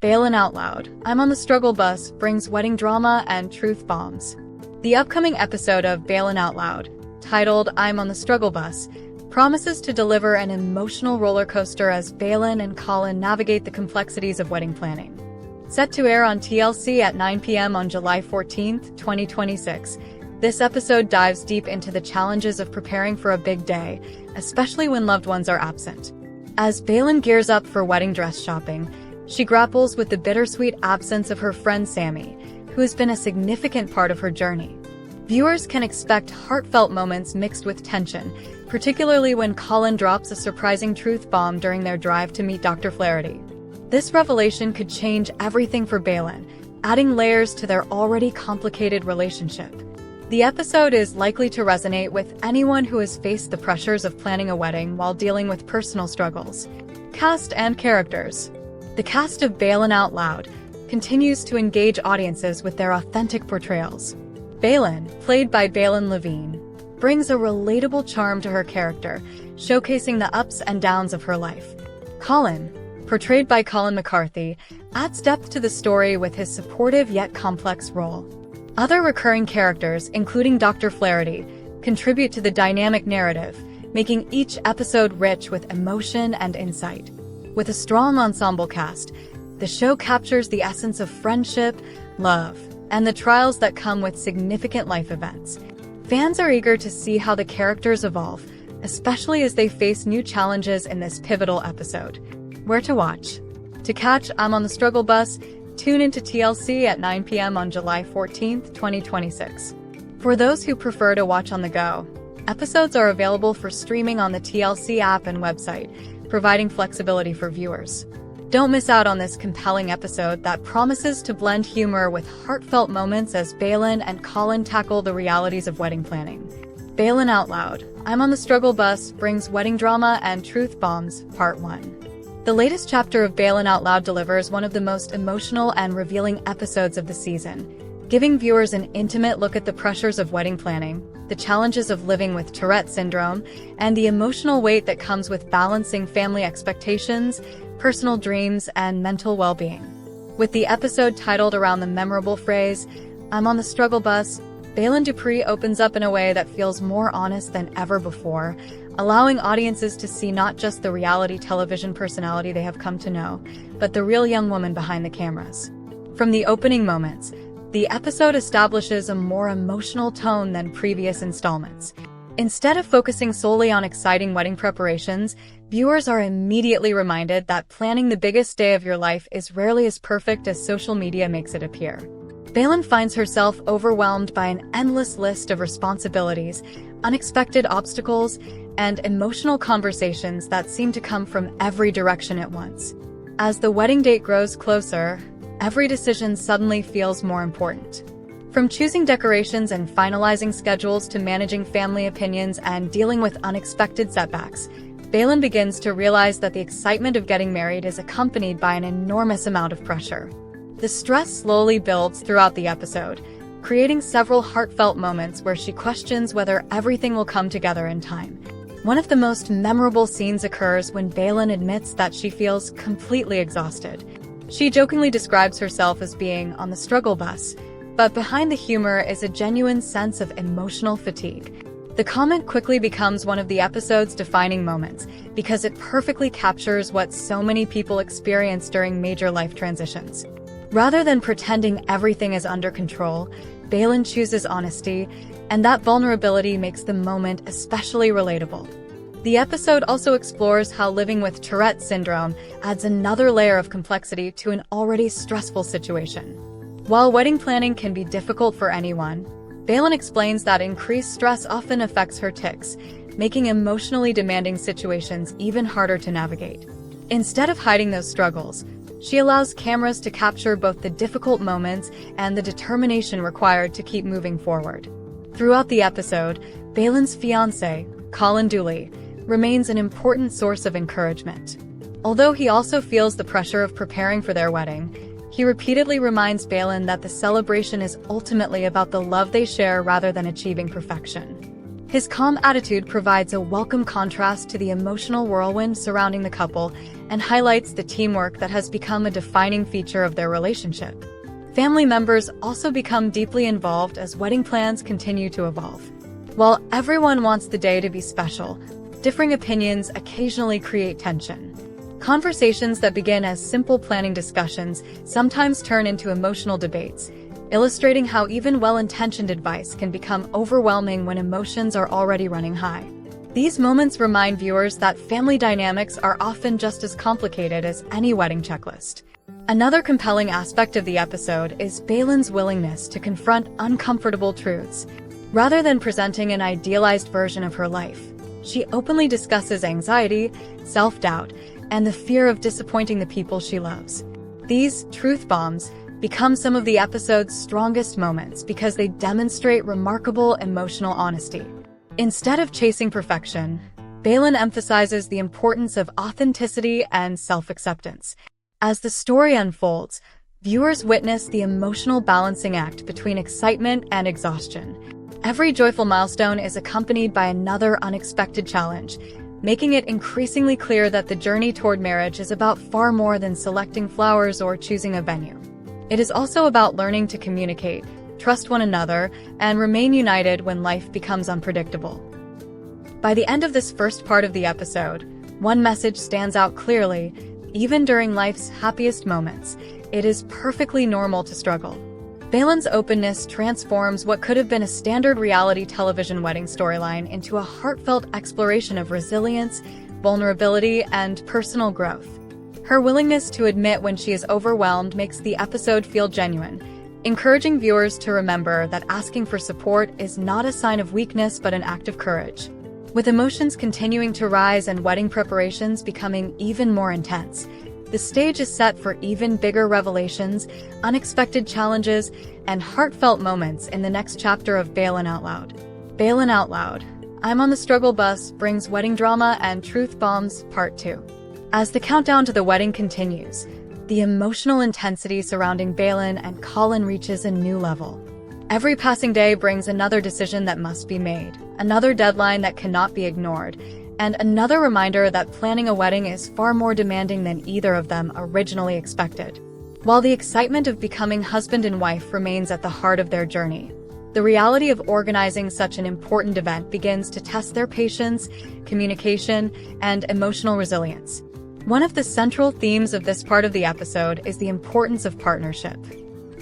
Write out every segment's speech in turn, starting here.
Baylen Out Loud, I'm on the Struggle Bus brings wedding drama and truth bombs. The upcoming episode of Baylen Out Loud, titled I'm on the Struggle Bus, promises to deliver an emotional roller coaster as Baylen and Colin navigate the complexities of wedding planning. Set to air on TLC at 9 p.m. on July 14, 2026, this episode dives deep into the challenges of preparing for a big day, especially when loved ones are absent. As Baylen gears up for wedding dress shopping, she grapples with the bittersweet absence of her friend Sammy, who has been a significant part of her journey. Viewers can expect heartfelt moments mixed with tension, particularly when Colin drops a surprising truth bomb during their drive to meet Dr. Flaherty. This revelation could change everything for Baylen, adding layers to their already complicated relationship. The episode is likely to resonate with anyone who has faced the pressures of planning a wedding while dealing with personal struggles. Cast and characters. The cast of Baylen Out Loud continues to engage audiences with their authentic portrayals. Baylen, played by Baylen Levine, brings a relatable charm to her character, showcasing the ups and downs of her life. Colin, portrayed by Colin McCarthy, adds depth to the story with his supportive yet complex role. Other recurring characters, including Dr. Flaherty, contribute to the dynamic narrative, making each episode rich with emotion and insight. With a strong ensemble cast, the show captures the essence of friendship, love, and the trials that come with significant life events. Fans are eager to see how the characters evolve, especially as they face new challenges in this pivotal episode. Where to watch? To catch I'm on the Struggle Bus, tune into TLC at 9 p.m. on July 14, 2026. For those who prefer to watch on the go, episodes are available for streaming on the TLC app and website, providing flexibility for viewers. Don't miss out on this compelling episode that promises to blend humor with heartfelt moments as Baylen and Colin tackle the realities of wedding planning. Baylen Out Loud, I'm on the Struggle Bus brings wedding drama and truth bombs, Part 1. The latest chapter of Baylen Out Loud delivers one of the most emotional and revealing episodes of the season, giving viewers an intimate look at the pressures of wedding planning, the challenges of living with Tourette syndrome, and the emotional weight that comes with balancing family expectations, personal dreams, and mental well-being. With the episode titled around the memorable phrase, I'm on the struggle bus, Baylen Dupree opens up in a way that feels more honest than ever before, allowing audiences to see not just the reality television personality they have come to know, but the real young woman behind the cameras. From the opening moments, the episode establishes a more emotional tone than previous installments. Instead of focusing solely on exciting wedding preparations, viewers are immediately reminded that planning the biggest day of your life is rarely as perfect as social media makes it appear. Baylen finds herself overwhelmed by an endless list of responsibilities, unexpected obstacles, and emotional conversations that seem to come from every direction at once. As the wedding date grows closer, every decision suddenly feels more important. From choosing decorations and finalizing schedules to managing family opinions and dealing with unexpected setbacks, Baylen begins to realize that the excitement of getting married is accompanied by an enormous amount of pressure. The stress slowly builds throughout the episode, creating several heartfelt moments where she questions whether everything will come together in time. One of the most memorable scenes occurs when Baylen admits that she feels completely exhausted. She jokingly describes herself as being on the struggle bus, but behind the humor is a genuine sense of emotional fatigue. The comment quickly becomes one of the episode's defining moments because it perfectly captures what so many people experience during major life transitions. Rather than pretending everything is under control, Baylen chooses honesty, and that vulnerability makes the moment especially relatable. The episode also explores how living with Tourette syndrome adds another layer of complexity to an already stressful situation. While wedding planning can be difficult for anyone, Baylen explains that increased stress often affects her tics, making emotionally demanding situations even harder to navigate. Instead of hiding those struggles, she allows cameras to capture both the difficult moments and the determination required to keep moving forward. Throughout the episode, Baylen's fiancé, Colin Dooley, remains an important source of encouragement. Although he also feels the pressure of preparing for their wedding, he repeatedly reminds Baylen that the celebration is ultimately about the love they share rather than achieving perfection. His calm attitude provides a welcome contrast to the emotional whirlwind surrounding the couple and highlights the teamwork that has become a defining feature of their relationship. Family members also become deeply involved as wedding plans continue to evolve. While everyone wants the day to be special, differing opinions occasionally create tension. Conversations that begin as simple planning discussions sometimes turn into emotional debates, illustrating how even well-intentioned advice can become overwhelming when emotions are already running high. These moments remind viewers that family dynamics are often just as complicated as any wedding checklist. Another compelling aspect of the episode is Baylen's willingness to confront uncomfortable truths. Rather than presenting an idealized version of her life, she openly discusses anxiety, self-doubt, and the fear of disappointing the people she loves. These truth bombs become some of the episode's strongest moments because they demonstrate remarkable emotional honesty. Instead of chasing perfection, Baylen emphasizes the importance of authenticity and self-acceptance. As the story unfolds, viewers witness the emotional balancing act between excitement and exhaustion. Every joyful milestone is accompanied by another unexpected challenge, making it increasingly clear that the journey toward marriage is about far more than selecting flowers or choosing a venue. It is also about learning to communicate, trust one another, and remain united when life becomes unpredictable. By the end of this first part of the episode, one message stands out clearly. Even during life's happiest moments, it is perfectly normal to struggle. Baylen's openness transforms what could have been a standard reality television wedding storyline into a heartfelt exploration of resilience, vulnerability, and personal growth. Her willingness to admit when she is overwhelmed makes the episode feel genuine, encouraging viewers to remember that asking for support is not a sign of weakness but an act of courage. With emotions continuing to rise and wedding preparations becoming even more intense, the stage is set for even bigger revelations, unexpected challenges, and heartfelt moments in the next chapter of Baylen Out Loud. Baylen Out Loud, I'm on the Struggle Bus brings wedding drama and truth bombs part 2. As the countdown to the wedding continues, the emotional intensity surrounding Baylen and Colin reaches a new level. Every passing day brings another decision that must be made, another deadline that cannot be ignored, and another reminder that planning a wedding is far more demanding than either of them originally expected. While the excitement of becoming husband and wife remains at the heart of their journey, the reality of organizing such an important event begins to test their patience, communication, and emotional resilience. One of the central themes of this part of the episode is the importance of partnership.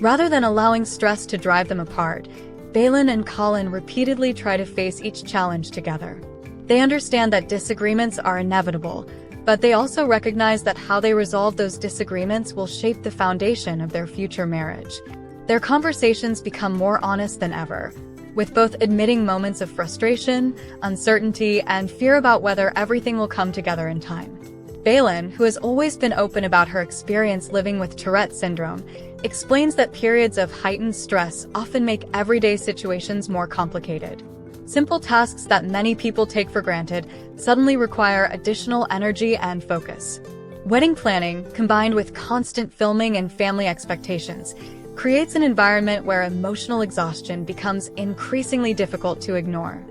Rather than allowing stress to drive them apart, Baylen and Colin repeatedly try to face each challenge together. They understand that disagreements are inevitable, but they also recognize that how they resolve those disagreements will shape the foundation of their future marriage. Their conversations become more honest than ever, with both admitting moments of frustration, uncertainty, and fear about whether everything will come together in time. Baylen, who has always been open about her experience living with Tourette syndrome, explains that periods of heightened stress often make everyday situations more complicated. Simple tasks that many people take for granted suddenly require additional energy and focus. Wedding planning, combined with constant filming and family expectations, creates an environment where emotional exhaustion becomes increasingly difficult to ignore.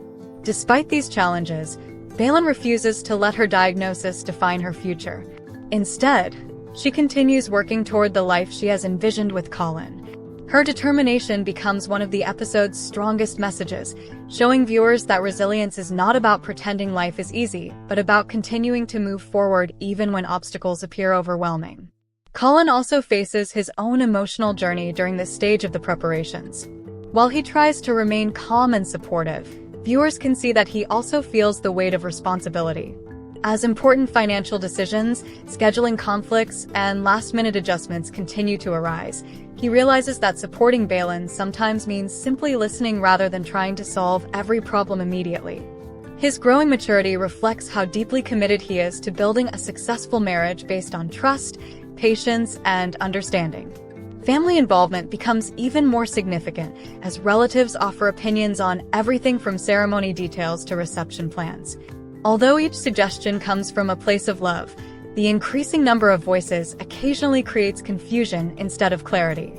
Despite these challenges, Baylen refuses to let her diagnosis define her future. Instead, she continues working toward the life she has envisioned with Colin. Her determination becomes one of the episode's strongest messages, showing viewers that resilience is not about pretending life is easy, but about continuing to move forward even when obstacles appear overwhelming. Colin also faces his own emotional journey during this stage of the preparations. While he tries to remain calm and supportive, viewers can see that he also feels the weight of responsibility. As important financial decisions, scheduling conflicts, and last-minute adjustments continue to arise, he realizes that supporting Baylen sometimes means simply listening rather than trying to solve every problem immediately. His growing maturity reflects how deeply committed he is to building a successful marriage based on trust, patience, and understanding. Family involvement becomes even more significant as relatives offer opinions on everything from ceremony details to reception plans. Although each suggestion comes from a place of love, the increasing number of voices occasionally creates confusion instead of clarity.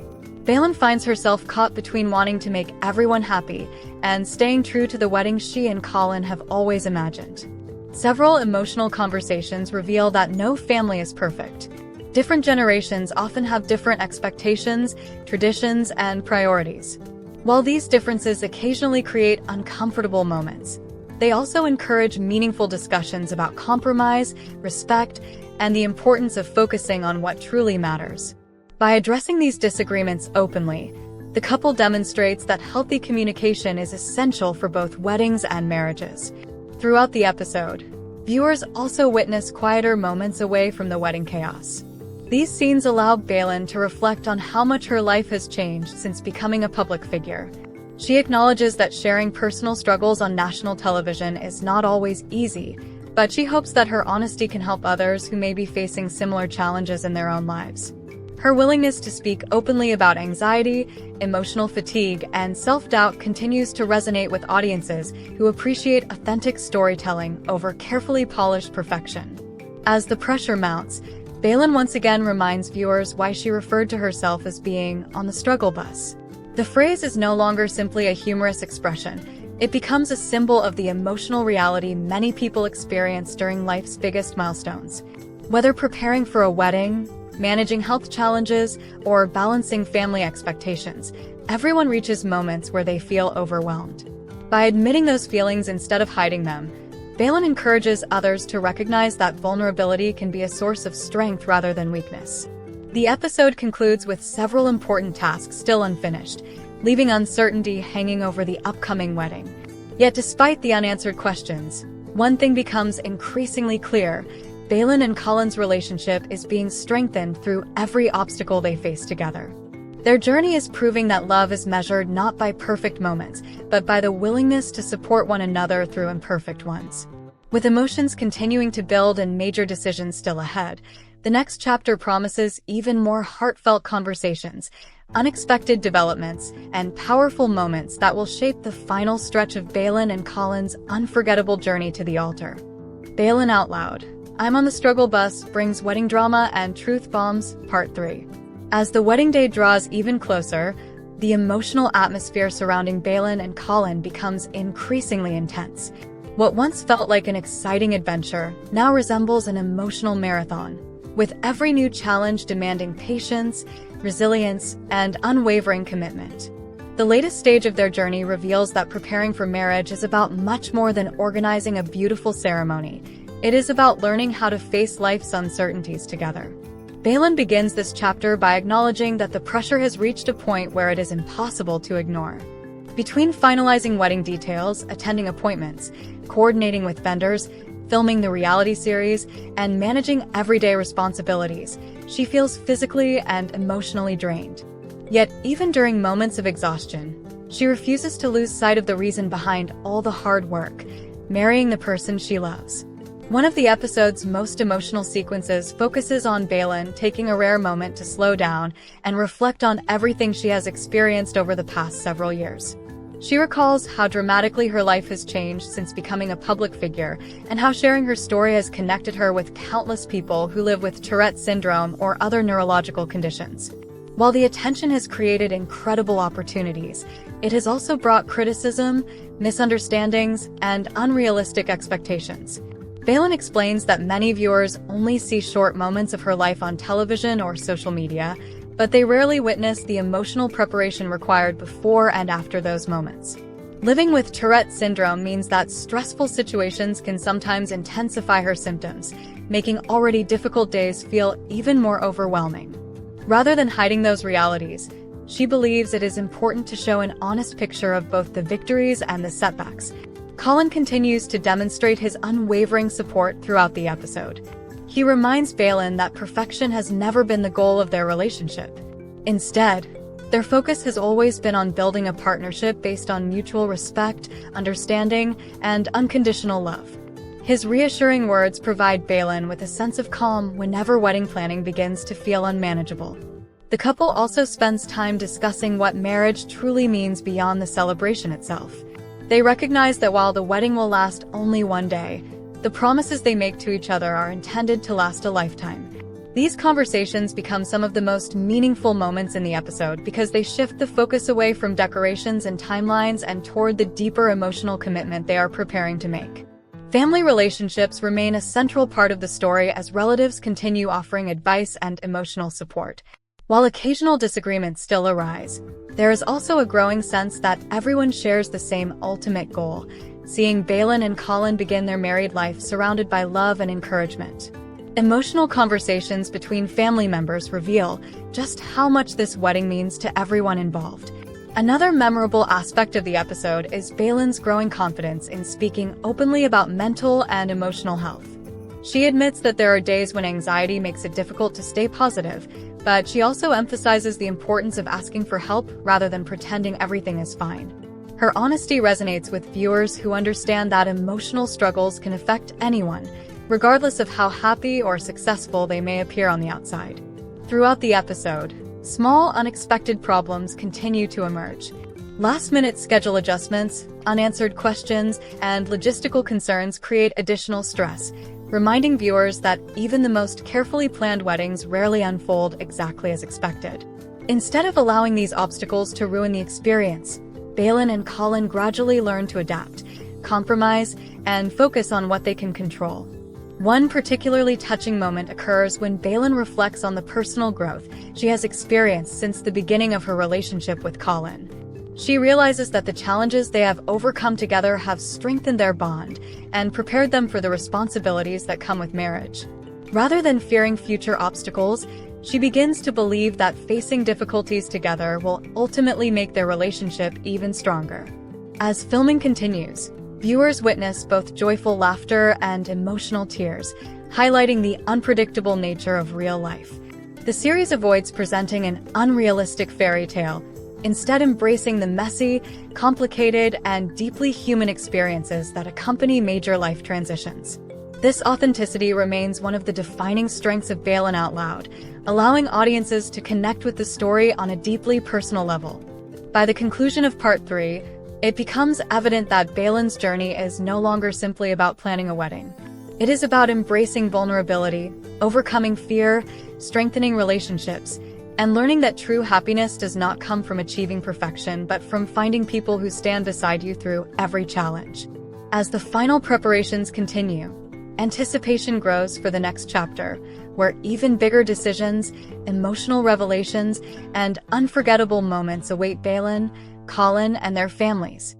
Baylen finds herself caught between wanting to make everyone happy and staying true to the wedding she and Colin have always imagined. Several emotional conversations reveal that no family is perfect. Different generations often have different expectations, traditions, and priorities. While these differences occasionally create uncomfortable moments, they also encourage meaningful discussions about compromise, respect, and the importance of focusing on what truly matters. By addressing these disagreements openly, the couple demonstrates that healthy communication is essential for both weddings and marriages. Throughout the episode, viewers also witness quieter moments away from the wedding chaos. These scenes allow Baylen to reflect on how much her life has changed since becoming a public figure. She acknowledges that sharing personal struggles on national television is not always easy, but she hopes that her honesty can help others who may be facing similar challenges in their own lives. Her willingness to speak openly about anxiety, emotional fatigue, and self-doubt continues to resonate with audiences who appreciate authentic storytelling over carefully polished perfection. As the pressure mounts, Baylen once again reminds viewers why she referred to herself as being on the struggle bus. The phrase is no longer simply a humorous expression. It becomes a symbol of the emotional reality many people experience during life's biggest milestones. Whether preparing for a wedding, managing health challenges, or balancing family expectations, everyone reaches moments where they feel overwhelmed. By admitting those feelings instead of hiding them, Baylen encourages others to recognize that vulnerability can be a source of strength rather than weakness. The episode concludes with several important tasks still unfinished, leaving uncertainty hanging over the upcoming wedding. Yet despite the unanswered questions, one thing becomes increasingly clear: Baylen and Colin's relationship is being strengthened through every obstacle they face together. Their journey is proving that love is measured not by perfect moments, but by the willingness to support one another through imperfect ones. With emotions continuing to build and major decisions still ahead, the next chapter promises even more heartfelt conversations, unexpected developments, and powerful moments that will shape the final stretch of Baylen and Colin's unforgettable journey to the altar. Baylen Out Loud, I'm on the Struggle Bus brings wedding drama and truth bombs, Part 3. As the wedding day draws even closer, the emotional atmosphere surrounding Baylen and Colin becomes increasingly intense. What once felt like an exciting adventure now resembles an emotional marathon, with every new challenge demanding patience, resilience, and unwavering commitment. The latest stage of their journey reveals that preparing for marriage is about much more than organizing a beautiful ceremony. It is about learning how to face life's uncertainties together. Baylen begins this chapter by acknowledging that the pressure has reached a point where it is impossible to ignore. Between finalizing wedding details, attending appointments, coordinating with vendors, filming the reality series, and managing everyday responsibilities, she feels physically and emotionally drained. Yet, even during moments of exhaustion, she refuses to lose sight of the reason behind all the hard work: marrying the person she loves. One of the episode's most emotional sequences focuses on Baylen taking a rare moment to slow down and reflect on everything she has experienced over the past several years. She recalls how dramatically her life has changed since becoming a public figure, and how sharing her story has connected her with countless people who live with Tourette syndrome or other neurological conditions. While the attention has created incredible opportunities, it has also brought criticism, misunderstandings, and unrealistic expectations. Baylen explains that many viewers only see short moments of her life on television or social media, but they rarely witness the emotional preparation required before and after those moments. Living with Tourette syndrome means that stressful situations can sometimes intensify her symptoms, making already difficult days feel even more overwhelming. Rather than hiding those realities, she believes it is important to show an honest picture of both the victories and the setbacks. Colin continues to demonstrate his unwavering support throughout the episode. He reminds Baylen that perfection has never been the goal of their relationship. Instead, their focus has always been on building a partnership based on mutual respect, understanding, and unconditional love. His reassuring words provide Baylen with a sense of calm whenever wedding planning begins to feel unmanageable. The couple also spends time discussing what marriage truly means beyond the celebration itself. They recognize that while the wedding will last only one day, the promises they make to each other are intended to last a lifetime. These conversations become some of the most meaningful moments in the episode because they shift the focus away from decorations and timelines and toward the deeper emotional commitment they are preparing to make. Family relationships remain a central part of the story as relatives continue offering advice and emotional support. While occasional disagreements still arise, there is also a growing sense that everyone shares the same ultimate goal, seeing Baylen and Colin begin their married life surrounded by love and encouragement. Emotional conversations between family members reveal just how much this wedding means to everyone involved. Another memorable aspect of the episode is Baylen's growing confidence in speaking openly about mental and emotional health. She admits that there are days when anxiety makes it difficult to stay positive, but she also emphasizes the importance of asking for help rather than pretending everything is fine. Her honesty resonates with viewers who understand that emotional struggles can affect anyone, regardless of how happy or successful they may appear on the outside. Throughout the episode, small, unexpected problems continue to emerge. Last-minute schedule adjustments, unanswered questions, and logistical concerns create additional stress, reminding viewers that even the most carefully planned weddings rarely unfold exactly as expected. Instead of allowing these obstacles to ruin the experience, Baylen and Colin gradually learn to adapt, compromise, and focus on what they can control. One particularly touching moment occurs when Baylen reflects on the personal growth she has experienced since the beginning of her relationship with Colin. She realizes that the challenges they have overcome together have strengthened their bond and prepared them for the responsibilities that come with marriage. Rather than fearing future obstacles, she begins to believe that facing difficulties together will ultimately make their relationship even stronger. As filming continues, viewers witness both joyful laughter and emotional tears, highlighting the unpredictable nature of real life. The series avoids presenting an unrealistic fairy tale, instead embracing the messy, complicated, and deeply human experiences that accompany major life transitions. This authenticity remains one of the defining strengths of Baylen Out Loud, allowing audiences to connect with the story on a deeply personal level. By the conclusion of Part 3, it becomes evident that Baylen's journey is no longer simply about planning a wedding. It is about embracing vulnerability, overcoming fear, strengthening relationships, and learning that true happiness does not come from achieving perfection but from finding people who stand beside you through every challenge. As the final preparations continue, anticipation grows for the next chapter, where even bigger decisions, emotional revelations, and unforgettable moments await Baylen, Colin, and their families.